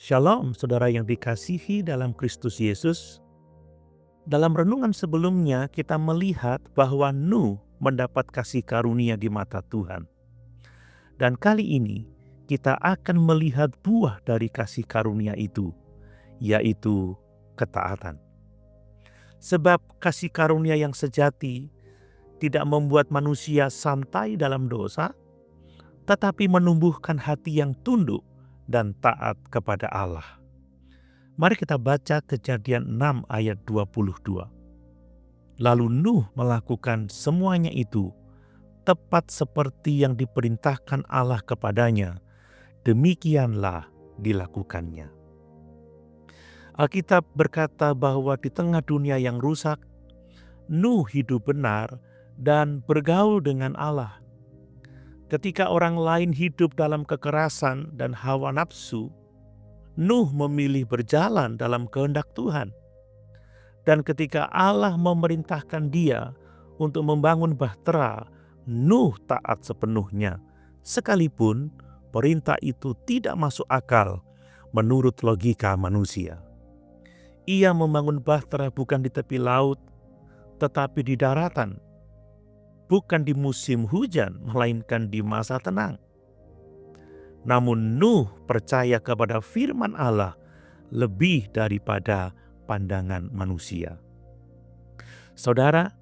Shalom, saudara yang dikasihi dalam Kristus Yesus. Dalam renungan sebelumnya, kita melihat bahwa Nuh mendapat kasih karunia di mata Tuhan. Dan kali ini, kita akan melihat buah dari kasih karunia itu, yaitu ketaatan. Sebab kasih karunia yang sejati tidak membuat manusia santai dalam dosa, tetapi menumbuhkan hati yang tunduk dan taat kepada Allah. Mari kita baca Kejadian 6 ayat 22. Lalu Nuh melakukan semuanya itu tepat seperti yang diperintahkan Allah kepadanya. Demikianlah dilakukannya. Alkitab berkata bahwa di tengah dunia yang rusak, Nuh hidup benar dan bergaul dengan Allah. Ketika orang lain hidup dalam kekerasan dan hawa nafsu, Nuh memilih berjalan dalam kehendak Tuhan. Dan ketika Allah memerintahkan dia untuk membangun bahtera, Nuh taat sepenuhnya, sekalipun perintah itu tidak masuk akal menurut logika manusia. Ia membangun bahtera bukan di tepi laut, tetapi di daratan. Bukan di musim hujan, melainkan di masa tenang. Namun Nuh percaya kepada firman Allah lebih daripada pandangan manusia. Saudara,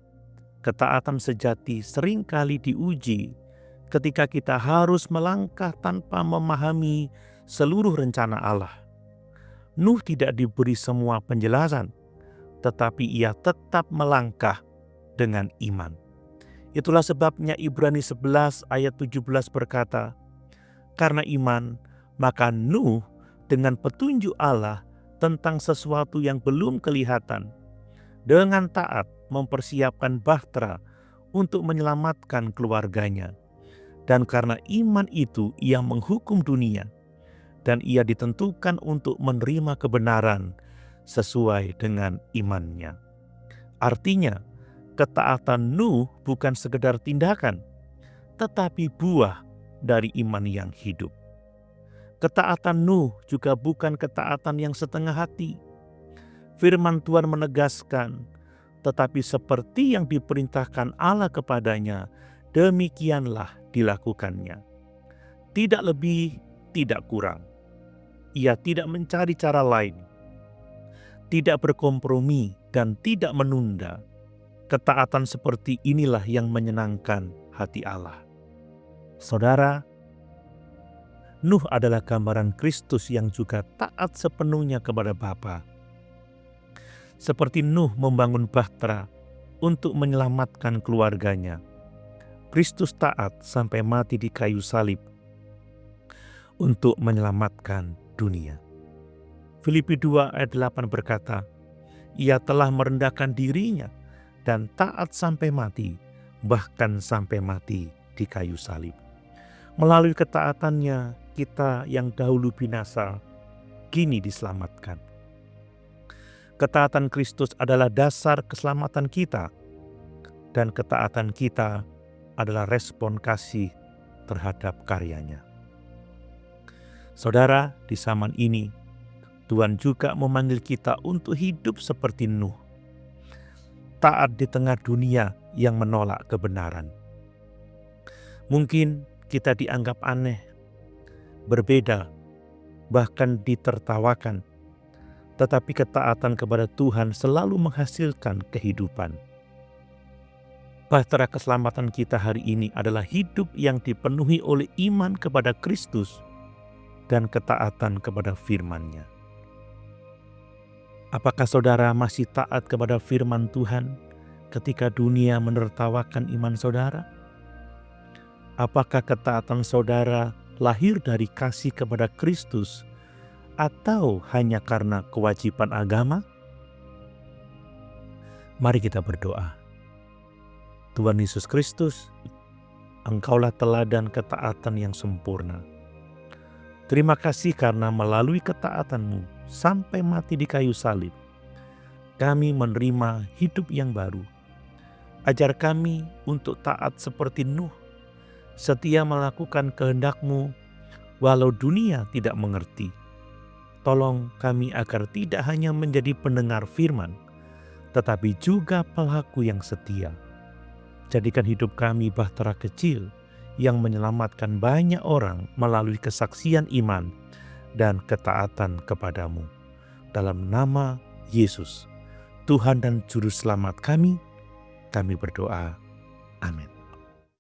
ketaatan sejati seringkali diuji ketika kita harus melangkah tanpa memahami seluruh rencana Allah. Nuh tidak diberi semua penjelasan, tetapi ia tetap melangkah dengan iman. Itulah sebabnya Ibrani 11 ayat 17 berkata, karena iman, maka Nuh dengan petunjuk Allah tentang sesuatu yang belum kelihatan, dengan taat mempersiapkan bahtera untuk menyelamatkan keluarganya. Dan karena iman itu ia menghukum dunia, dan ia ditentukan untuk menerima kebenaran sesuai dengan imannya. Artinya, ketaatan Nuh bukan sekedar tindakan, tetapi buah dari iman yang hidup. Ketaatan Nuh juga bukan ketaatan yang setengah hati. Firman Tuhan menegaskan, tetapi seperti yang diperintahkan Allah kepadanya, demikianlah dilakukannya. Tidak lebih, tidak kurang. Ia tidak mencari cara lain, tidak berkompromi, dan tidak menunda. Ketaatan seperti inilah yang menyenangkan hati Allah. Saudara, Nuh adalah gambaran Kristus yang juga taat sepenuhnya kepada Bapa. Seperti Nuh membangun bahtera untuk menyelamatkan keluarganya, Kristus taat sampai mati di kayu salib untuk menyelamatkan dunia. Filipi 2 ayat 8 berkata, ia telah merendahkan dirinya dan taat sampai mati, bahkan sampai mati di kayu salib. Melalui ketaatannya, kita yang dahulu binasa, kini diselamatkan. Ketaatan Kristus adalah dasar keselamatan kita, dan ketaatan kita adalah respon kasih terhadap karyanya. Saudara, di zaman ini, Tuhan juga memanggil kita untuk hidup seperti Nuh, taat di tengah dunia yang menolak kebenaran. Mungkin kita dianggap aneh, berbeda, bahkan ditertawakan, tetapi ketaatan kepada Tuhan selalu menghasilkan kehidupan. Bahtera keselamatan kita hari ini adalah hidup yang dipenuhi oleh iman kepada Kristus dan ketaatan kepada firman-Nya. Apakah saudara masih taat kepada firman Tuhan ketika dunia menertawakan iman saudara? Apakah ketaatan saudara lahir dari kasih kepada Kristus atau hanya karena kewajiban agama? Mari kita berdoa. Tuhan Yesus Kristus, Engkaulah teladan ketaatan yang sempurna. Terima kasih karena melalui ketaatan-Mu sampai mati di kayu salib, kami menerima hidup yang baru. Ajar kami untuk taat seperti Nuh, setia melakukan kehendak-Mu walau dunia tidak mengerti. Tolong kami agar tidak hanya menjadi pendengar firman, tetapi juga pelaku yang setia. Jadikan hidup kami bahtera kecil yang menyelamatkan banyak orang melalui kesaksian iman dan ketaatan kepadamu. Dalam nama Yesus, Tuhan dan Juru Selamat kami berdoa. Amin.